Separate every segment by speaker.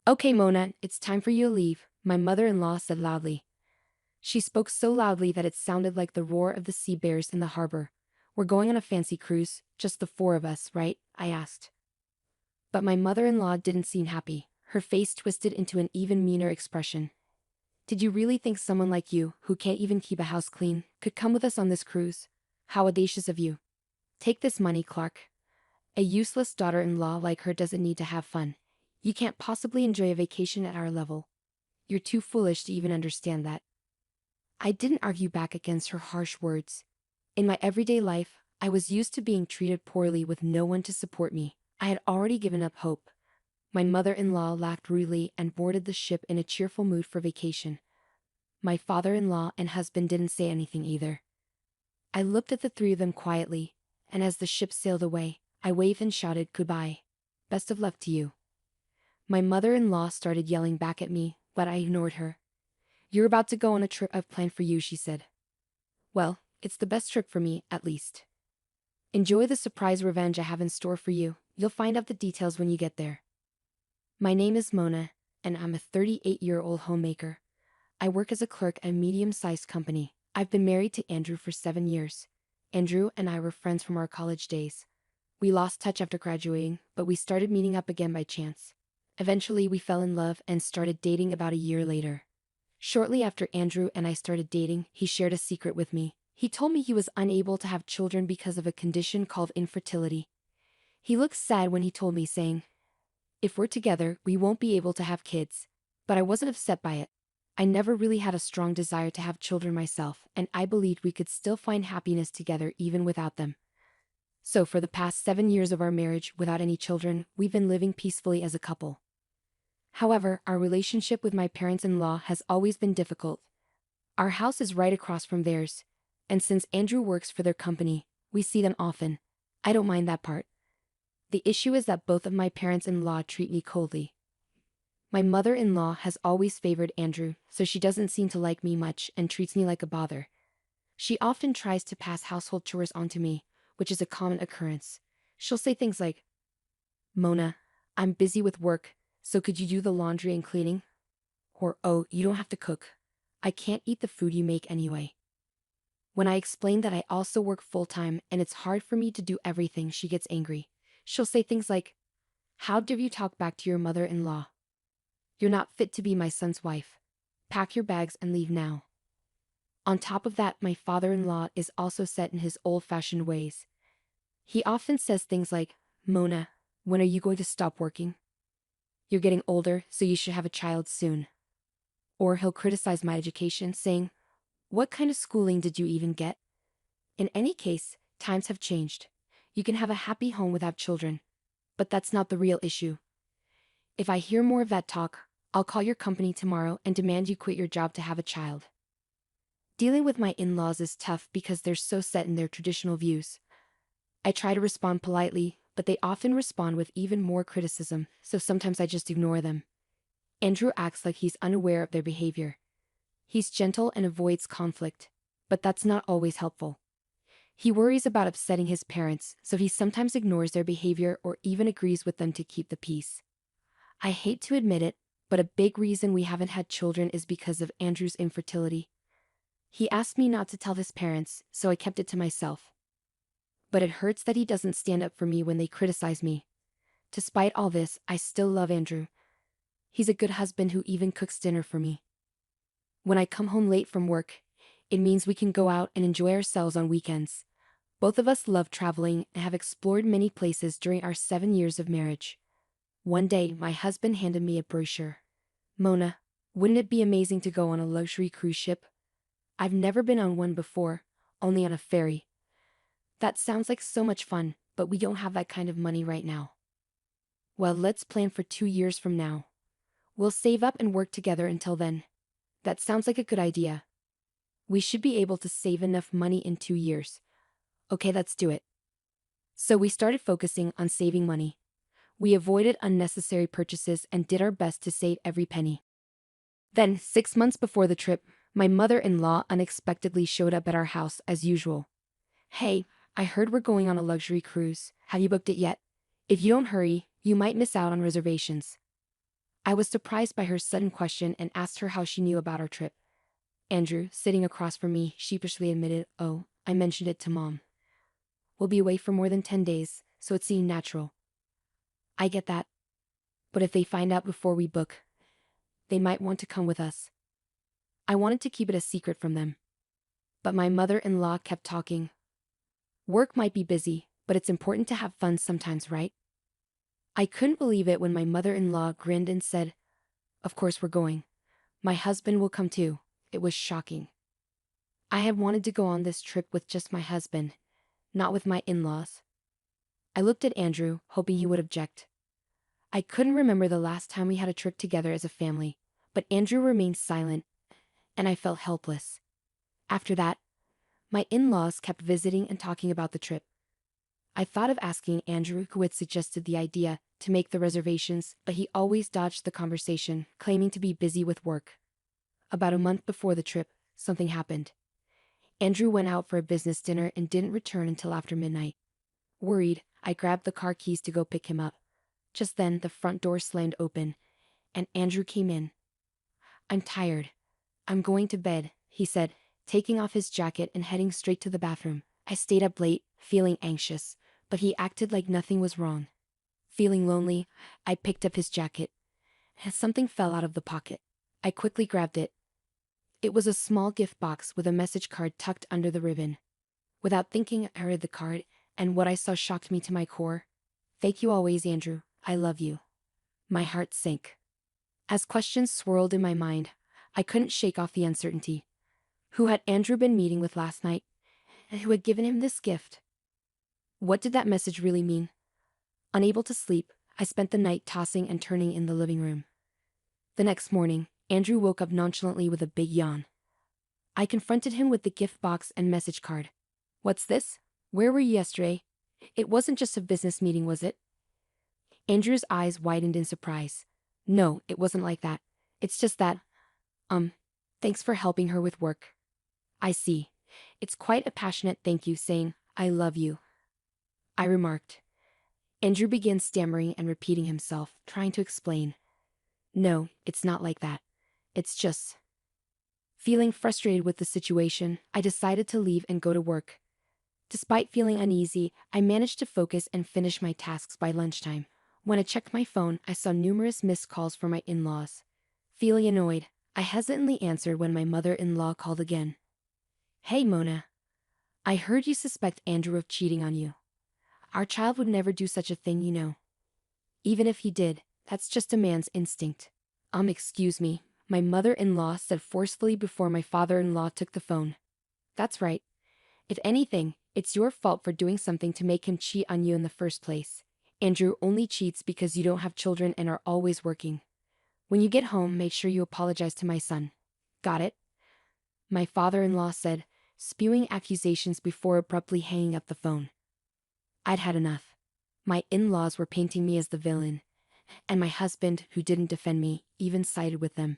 Speaker 1: Okay, Mona, it's time for you to leave, my mother-in-law said loudly. She spoke so loudly that it sounded like the roar of the sea bears in the harbor. We're going on a fancy cruise, just the four of us, right? I asked. But my mother-in-law didn't seem happy. Her face twisted into an even meaner expression. Did you really think someone like you, who can't even keep a house clean, could come with us on this cruise? How audacious of you. Take this money, Clark. A useless daughter-in-law like her doesn't need to have fun. You can't possibly enjoy a vacation at our level. You're too foolish to even understand that. I didn't argue back against her harsh words. In my everyday life, I was used to being treated poorly with no one to support me. I had already given up hope. My mother-in-law laughed rudely and boarded the ship in a cheerful mood for vacation. My father-in-law and husband didn't say anything either. I looked at the three of them quietly, and as the ship sailed away, I waved and shouted goodbye. Best of luck to you. My mother-in-law started yelling back at me, but I ignored her. You're about to go on a trip I've planned for you, she said. Well, it's the best trip for me, at least. Enjoy the surprise revenge I have in store for you. You'll find out the details when you get there. My name is Mona, and I'm a 38-year-old homemaker. I work as a clerk at a medium-sized company. I've been married to Andrew for 7 years. Andrew and I were friends from our college days. We lost touch after graduating, but we started meeting up again by chance. Eventually, we fell in love and started dating about a year later. Shortly after Andrew and I started dating, he shared a secret with me. He told me he was unable to have children because of a condition called infertility. He looked sad when he told me, saying, "If we're together, we won't be able to have kids." But I wasn't upset by it. I never really had a strong desire to have children myself, and I believed we could still find happiness together even without them. So for the past 7 years of our marriage, without any children, we've been living peacefully as a couple. However, our relationship with my parents-in-law has always been difficult. Our house is right across from theirs, and since Andrew works for their company, we see them often. I don't mind that part. The issue is that both of my parents-in-law treat me coldly. My mother-in-law has always favored Andrew, so she doesn't seem to like me much and treats me like a bother. She often tries to pass household chores onto me, which is a common occurrence. She'll say things like, "Mona, I'm busy with work, so could you do the laundry and cleaning?" Or, "Oh, you don't have to cook. I can't eat the food you make anyway." When I explain that I also work full-time and it's hard for me to do everything, she gets angry. She'll say things like, "How dare you talk back to your mother-in-law? You're not fit to be my son's wife. Pack your bags and leave now." On top of that, my father-in-law is also set in his old-fashioned ways. He often says things like, "Mona, when are you going to stop working? You're getting older, so you should have a child soon." Or he'll criticize my education, saying, "What kind of schooling did you even get?" In any case, times have changed. You can have a happy home without children. But that's not the real issue. If I hear more of that talk, I'll call your company tomorrow and demand you quit your job to have a child. Dealing with my in-laws is tough because they're so set in their traditional views. I try to respond politely, but they often respond with even more criticism, so sometimes I just ignore them. Andrew acts like he's unaware of their behavior. He's gentle and avoids conflict, but that's not always helpful. He worries about upsetting his parents, so he sometimes ignores their behavior or even agrees with them to keep the peace. I hate to admit it, but a big reason we haven't had children is because of Andrew's infertility. He asked me not to tell his parents, so I kept it to myself. But it hurts that he doesn't stand up for me when they criticize me. Despite all this, I still love Andrew. He's a good husband who even cooks dinner for me. When I come home late from work, it means we can go out and enjoy ourselves on weekends. Both of us love traveling and have explored many places during our 7 years of marriage. One day, my husband handed me a brochure. "Mona, wouldn't it be amazing to go on a luxury cruise ship? I've never been on one before, only on a ferry." That sounds like so much fun, but we don't have that kind of money right now. Well, let's plan for 2 years from now. We'll save up and work together until then. That sounds like a good idea. We should be able to save enough money in 2 years. Okay, let's do it. So we started focusing on saving money. We avoided unnecessary purchases and did our best to save every penny. Then, 6 months before the trip, my mother-in-law unexpectedly showed up at our house as usual. "Hey, I heard we're going on a luxury cruise. Have you booked it yet? If you don't hurry, you might miss out on reservations." I was surprised by her sudden question and asked her how she knew about our trip. Andrew, sitting across from me, sheepishly admitted, "Oh, I mentioned it to Mom. We'll be away for more than 10 days, so it seemed natural." "I get that. But if they find out before we book, they might want to come with us." I wanted to keep it a secret from them. But my mother-in-law kept talking. "Work might be busy, but it's important to have fun sometimes, right?" I couldn't believe it when my mother-in-law grinned and said, "Of course we're going. My husband will come too." It was shocking. I had wanted to go on this trip with just my husband, not with my in-laws. I looked at Andrew, hoping he would object. I couldn't remember the last time we had a trip together as a family, but Andrew remained silent, and I felt helpless. After that, my in-laws kept visiting and talking about the trip. I thought of asking Andrew, who had suggested the idea, to make the reservations, but he always dodged the conversation, claiming to be busy with work. About a month before the trip, something happened. Andrew went out for a business dinner and didn't return until after midnight. Worried, I grabbed the car keys to go pick him up. Just then, the front door slammed open, and Andrew came in. "I'm tired. I'm going to bed," he said, taking off his jacket and heading straight to the bathroom. I stayed up late, feeling anxious, but he acted like nothing was wrong. Feeling lonely, I picked up his jacket. Something fell out of the pocket. I quickly grabbed it. It was a small gift box with a message card tucked under the ribbon. Without thinking, I read the card, and what I saw shocked me to my core. "Thank you always, Andrew. I love you." My heart sank. As questions swirled in my mind, I couldn't shake off the uncertainty. Who had Andrew been meeting with last night? And who had given him this gift? What did that message really mean? Unable to sleep, I spent the night tossing and turning in the living room. The next morning, Andrew woke up nonchalantly with a big yawn. I confronted him with the gift box and message card. "What's this? Where were you yesterday? It wasn't just a business meeting, was it?" Andrew's eyes widened in surprise. "No, it wasn't like that. It's just that, thanks for helping her with work." "I see. It's quite a passionate thank you saying, 'I love you,'" I remarked. Andrew began stammering and repeating himself, trying to explain. "No, it's not like that. It's just..." Feeling frustrated with the situation, I decided to leave and go to work. Despite feeling uneasy, I managed to focus and finish my tasks by lunchtime. When I checked my phone, I saw numerous missed calls from my in-laws. Feeling annoyed, I hesitantly answered when my mother-in-law called again. "Hey, Mona. I heard you suspect Andrew of cheating on you. Our child would never do such a thing, you know. Even if he did, that's just a man's instinct." Excuse me," my mother-in-law said forcefully before my father-in-law took the phone. "That's right. If anything, it's your fault for doing something to make him cheat on you in the first place. Andrew only cheats because you don't have children and are always working. When you get home, make sure you apologize to my son. Got it?" My father-in-law said, spewing accusations before abruptly hanging up the phone. I'd had enough. My in-laws were painting me as the villain, and my husband, who didn't defend me, even sided with them.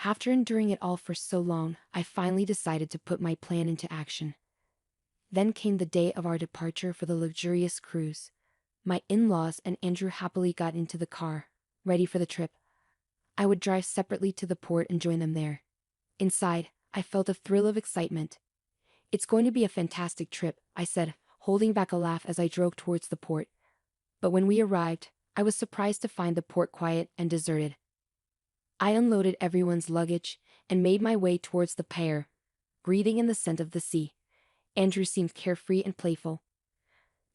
Speaker 1: After enduring it all for so long, I finally decided to put my plan into action. Then came the day of our departure for the luxurious cruise. My in-laws and Andrew happily got into the car, ready for the trip. I would drive separately to the port and join them there. Inside, I felt a thrill of excitement. "It's going to be a fantastic trip," I said, holding back a laugh as I drove towards the port. But when we arrived, I was surprised to find the port quiet and deserted. I unloaded everyone's luggage and made my way towards the pier, breathing in the scent of the sea. Andrew seemed carefree and playful.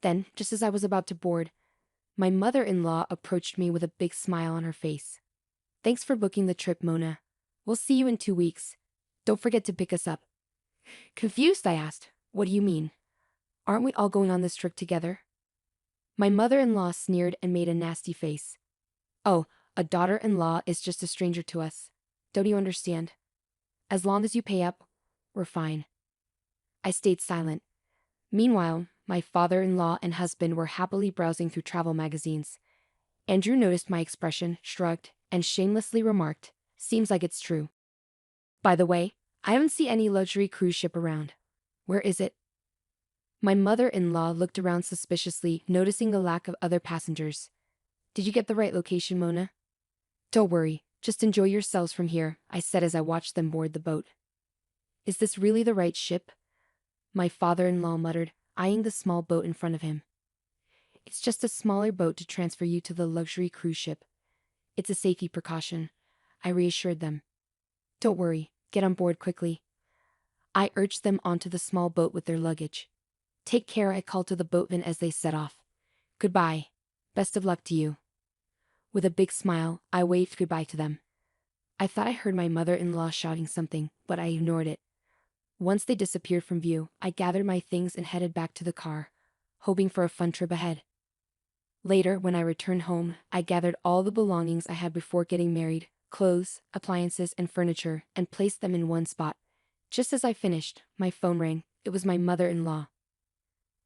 Speaker 1: Then, just as I was about to board, my mother-in-law approached me with a big smile on her face. "Thanks for booking the trip, Mona. We'll see you in 2 weeks. Don't forget to pick us up." Confused, I asked, "What do you mean? Aren't we all going on this trip together?" My mother-in-law sneered and made a nasty face. "Oh, a daughter-in-law is just a stranger to us. Don't you understand? As long as you pay up, we're fine." I stayed silent. Meanwhile, my father-in-law and husband were happily browsing through travel magazines. Andrew noticed my expression, shrugged, and shamelessly remarked, "Seems like it's true. By the way, I haven't seen any luxury cruise ship around. Where is it?" My mother-in-law looked around suspiciously, noticing the lack of other passengers. "Did you get the right location, Mona?" Don't worry, just enjoy yourselves from here, I said as I watched them board the boat. Is this really the right ship? My father-in-law muttered, eyeing the small boat in front of him. It's just a smaller boat to transfer you to the luxury cruise ship. It's a safety precaution, I reassured them. Don't worry, get on board quickly. I urged them onto the small boat with their luggage. Take care, I called to the boatmen as they set off. Goodbye. Best of luck to you. With a big smile, I waved goodbye to them. I thought I heard my mother-in-law shouting something, but I ignored it. Once they disappeared from view, I gathered my things and headed back to the car, hoping for a fun trip ahead. Later, when I returned home, I gathered all the belongings I had before getting married, clothes, appliances, and furniture, and placed them in one spot. Just as I finished, my phone rang. It was my mother-in-law.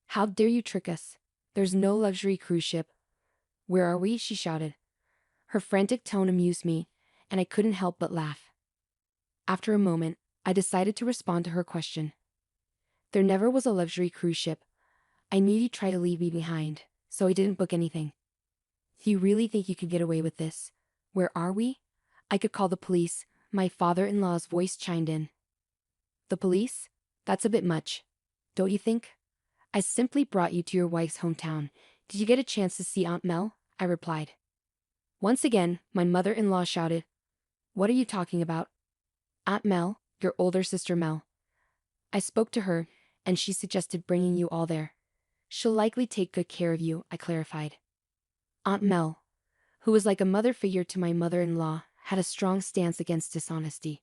Speaker 1: How dare you trick us? There's no luxury cruise ship. Where are we? She shouted. Her frantic tone amused me, and I couldn't help but laugh. After a moment, I decided to respond to her question. There never was a luxury cruise ship. I knew you'd try to leave me behind, so I didn't book anything. Do you really think you could get away with this? Where are we? I could call the police, my father-in-law's voice chimed in. The police? That's a bit much. Don't you think? I simply brought you to your wife's hometown. Did you get a chance to see Aunt Mel? I replied. Once again, my mother-in-law shouted. What are you talking about? Aunt Mel, your older sister Mel. I spoke to her, and she suggested bringing you all there. She'll likely take good care of you, I clarified. Aunt Mel, who was like a mother figure to my mother-in-law, had a strong stance against dishonesty.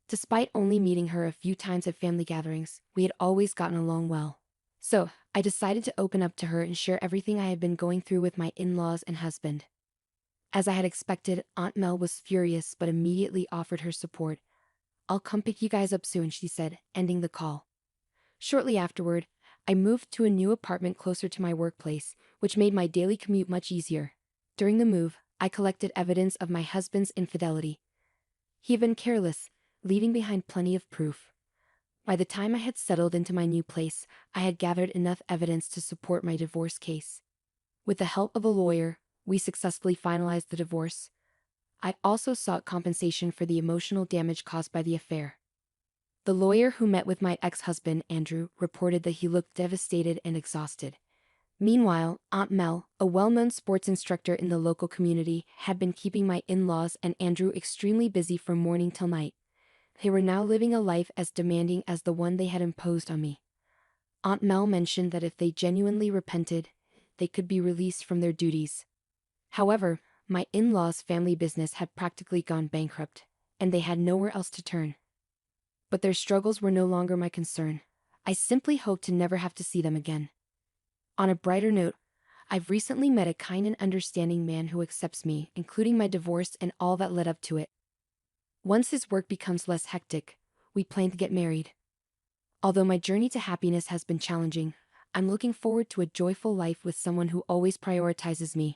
Speaker 1: Despite only meeting her a few times at family gatherings, we had always gotten along well. So, I decided to open up to her and share everything I had been going through with my in-laws and husband. As I had expected, Aunt Mel was furious but immediately offered her support. I'll come pick you guys up soon, she said, ending the call. Shortly afterward, I moved to a new apartment closer to my workplace, which made my daily commute much easier. During the move, I collected evidence of my husband's infidelity. He had been careless, leaving behind plenty of proof. By the time I had settled into my new place, I had gathered enough evidence to support my divorce case. With the help of a lawyer, we successfully finalized the divorce. I also sought compensation for the emotional damage caused by the affair. The lawyer who met with my ex-husband, Andrew, reported that he looked devastated and exhausted. Meanwhile, Aunt Mel, a well-known sports instructor in the local community, had been keeping my in-laws and Andrew extremely busy from morning till night. They were now living a life as demanding as the one they had imposed on me. Aunt Mel mentioned that if they genuinely repented, they could be released from their duties. However, my in-laws' family business had practically gone bankrupt, and they had nowhere else to turn. But their struggles were no longer my concern. I simply hoped to never have to see them again. On a brighter note, I've recently met a kind and understanding man who accepts me, including my divorce and all that led up to it. Once his work becomes less hectic, we plan to get married. Although my journey to happiness has been challenging, I'm looking forward to a joyful life with someone who always prioritizes me.